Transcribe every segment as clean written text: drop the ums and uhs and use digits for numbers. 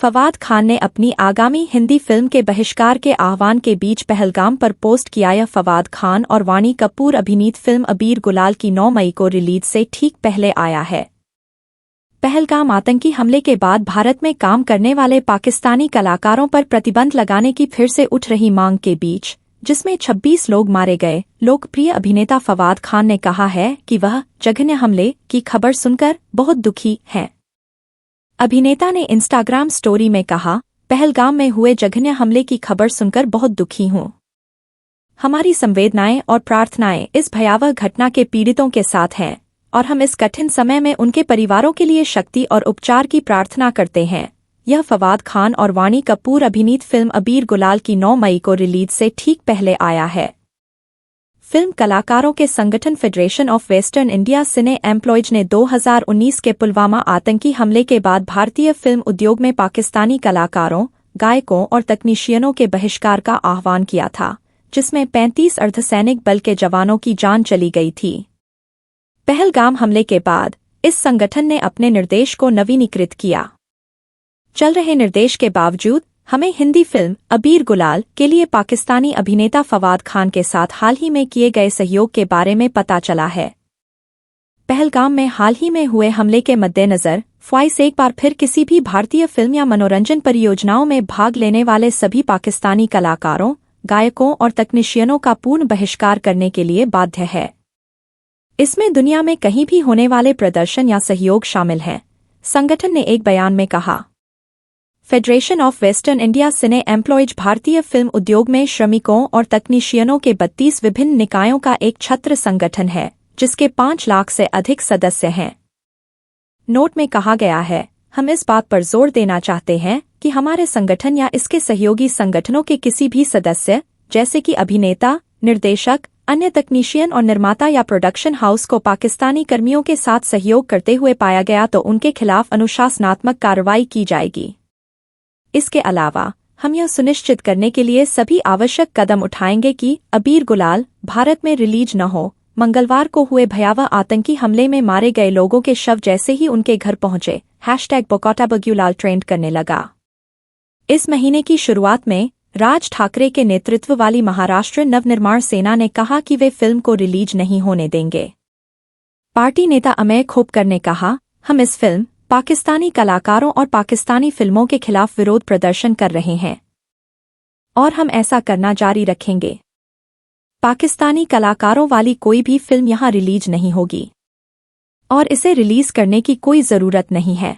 फवाद खान ने अपनी आगामी हिंदी फिल्म के बहिष्कार के आह्वान के बीच पहलगाम पर पोस्ट किया। यह फवाद खान और वाणी कपूर अभिनीत फिल्म अबीर गुलाल की 9 मई को रिलीज से ठीक पहले आया है। पहलगाम आतंकी हमले के बाद भारत में काम करने वाले पाकिस्तानी कलाकारों पर प्रतिबंध लगाने की फिर से उठ रही मांग के बीच, जिसमें 26 लोग मारे गए, लोकप्रिय अभिनेता फवाद खान ने कहा है कि वह जघन्य हमले की खबर सुनकर बहुत दुखी हैं। अभिनेता ने इंस्टाग्राम स्टोरी में कहा, पहलगाम में हुए जघन्य हमले की खबर सुनकर बहुत दुखी हूँ। हमारी संवेदनाएं और प्रार्थनाएं इस भयावह घटना के पीड़ितों के साथ हैं और हम इस कठिन समय में उनके परिवारों के लिए शक्ति और उपचार की प्रार्थना करते हैं। यह फवाद खान और वाणी कपूर अभिनीत फिल्म अबीर गुलाल की 9 मई को रिलीज से ठीक पहले आया है। फिल्म कलाकारों के संगठन federation of western India cine employees ने 2019 के पुलवामा आतंकी हमले के बाद भारतीय फिल्म उद्योग में पाकिस्तानी कलाकारों, गायकों और तकनीशियनों के बहिष्कार का आह्वान किया था, जिसमें 35 अर्धसैनिक बल के जवानों की जान चली गई थी। पहलगाम हमले के बाद इस संगठन ने अपने निर्देश को नवीनीकृत किया। चल रहे निर्देश के बावजूद हमें हिंदी फिल्म अबीर गुलाल के लिए पाकिस्तानी अभिनेता फवाद खान के साथ हाल ही में किए गए सहयोग के बारे में पता चला है। पहलगाम में हाल ही में हुए हमले के मद्देनजर फ़्वाइस एक बार फिर किसी भी भारतीय फिल्म या मनोरंजन परियोजनाओं में भाग लेने वाले सभी पाकिस्तानी कलाकारों, गायकों और तकनीशियनों का पूर्ण बहिष्कार करने के लिए बाध्य है। इसमें दुनिया में कहीं भी होने वाले प्रदर्शन या सहयोग शामिल हैं, संगठन ने एक बयान में कहा। Federation of western India cine employees भारतीय फिल्म उद्योग में श्रमिकों और तकनीशियनों के 32 विभिन्न निकायों का एक छत्र संगठन है, जिसके 5 लाख से अधिक सदस्य हैं। नोट में कहा गया है, हम इस बात पर जोर देना चाहते हैं कि हमारे संगठन या इसके सहयोगी संगठनों के किसी भी सदस्य, जैसे कि अभिनेता, निर्देशक, अन्य तकनीशियन और निर्माता या प्रोडक्शन हाउस को पाकिस्तानी कर्मियों के साथ सहयोग करते हुए पाया गया तो उनके खिलाफ अनुशासनात्मक कार्रवाई की जाएगी। इसके अलावा हम यह सुनिश्चित करने के लिए सभी आवश्यक कदम उठाएंगे कि अबीर गुलाल भारत में रिलीज न हो। मंगलवार को हुए भयावह आतंकी हमले में मारे गए लोगों के शव जैसे ही उनके घर पहुंचे, #बोयकॉटअबीरगुलाल ट्रेंड करने लगा। इस महीने की शुरुआत में राज ठाकरे के नेतृत्व वाली महाराष्ट्र नवनिर्माण सेना ने कहा कि वे फिल्म को रिलीज नहीं होने देंगे। पार्टी नेता अमेय खोपकर ने कहा, हम इस फिल्म, पाकिस्तानी कलाकारों और पाकिस्तानी फिल्मों के खिलाफ विरोध प्रदर्शन कर रहे हैं और हम ऐसा करना जारी रखेंगे। पाकिस्तानी कलाकारों वाली कोई भी फिल्म यहां रिलीज नहीं होगी और इसे रिलीज करने की कोई जरूरत नहीं है।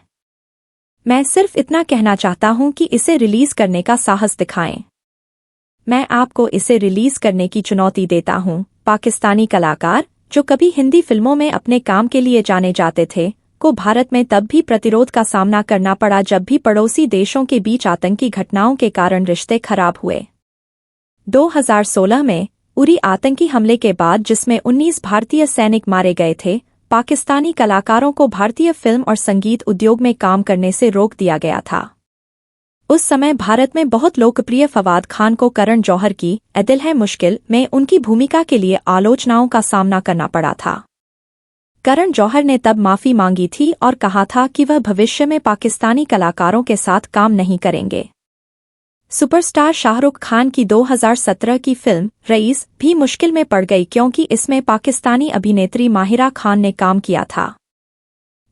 मैं सिर्फ इतना कहना चाहता हूं कि इसे रिलीज करने का साहस दिखाएं। मैं आपको इसे रिलीज करने की चुनौती देता हूं। पाकिस्तानी कलाकार, जो कभी हिंदी फिल्मों में अपने काम के लिए जाने जाते थे, को भारत में तब भी प्रतिरोध का सामना करना पड़ा जब भी पड़ोसी देशों के बीच आतंकी घटनाओं के कारण रिश्ते खराब हुए। 2016 में उरी आतंकी हमले के बाद, जिसमें 19 भारतीय सैनिक मारे गए थे, पाकिस्तानी कलाकारों को भारतीय फिल्म और संगीत उद्योग में काम करने से रोक दिया गया था। उस समय भारत में बहुत लोकप्रिय फवाद खान को करण जौहर की "ए दिल है मुश्किल" में उनकी भूमिका के लिए आलोचनाओं का सामना करना पड़ा था। करण जौहर ने तब माफी मांगी थी और कहा था कि वह भविष्य में पाकिस्तानी कलाकारों के साथ काम नहीं करेंगे। सुपरस्टार शाहरुख खान की 2017 की फिल्म रईस भी मुश्किल में पड़ गई क्योंकि इसमें पाकिस्तानी अभिनेत्री माहिरा खान ने काम किया था।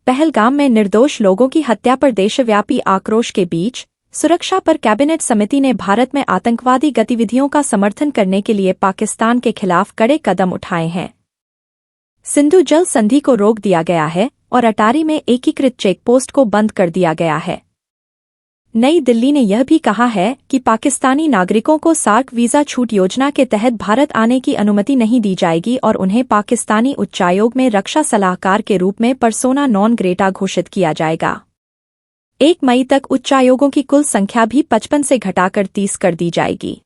पहलगाम में निर्दोष लोगों की हत्या पर देशव्यापी आक्रोश के बीच सुरक्षा पर कैबिनेट समिति ने भारत में आतंकवादी गतिविधियों का समर्थन करने के लिए पाकिस्तान के खिलाफ कड़े कदम उठाए हैं। सिंधु जल संधि को रोक दिया गया है और अटारी में एकीकृत चेक पोस्ट को बंद कर दिया गया है। नई दिल्ली ने यह भी कहा है कि पाकिस्तानी नागरिकों को सार्क वीजा छूट योजना के तहत भारत आने की अनुमति नहीं दी जाएगी और उन्हें पाकिस्तानी उच्चायोग में रक्षा सलाहकार के रूप में पर्सोना नॉन ग्रेटा घोषित किया जाएगा। 1 मई तक उच्चायोगों की कुल संख्या भी 55 से घटाकर 30 कर दी जाएगी।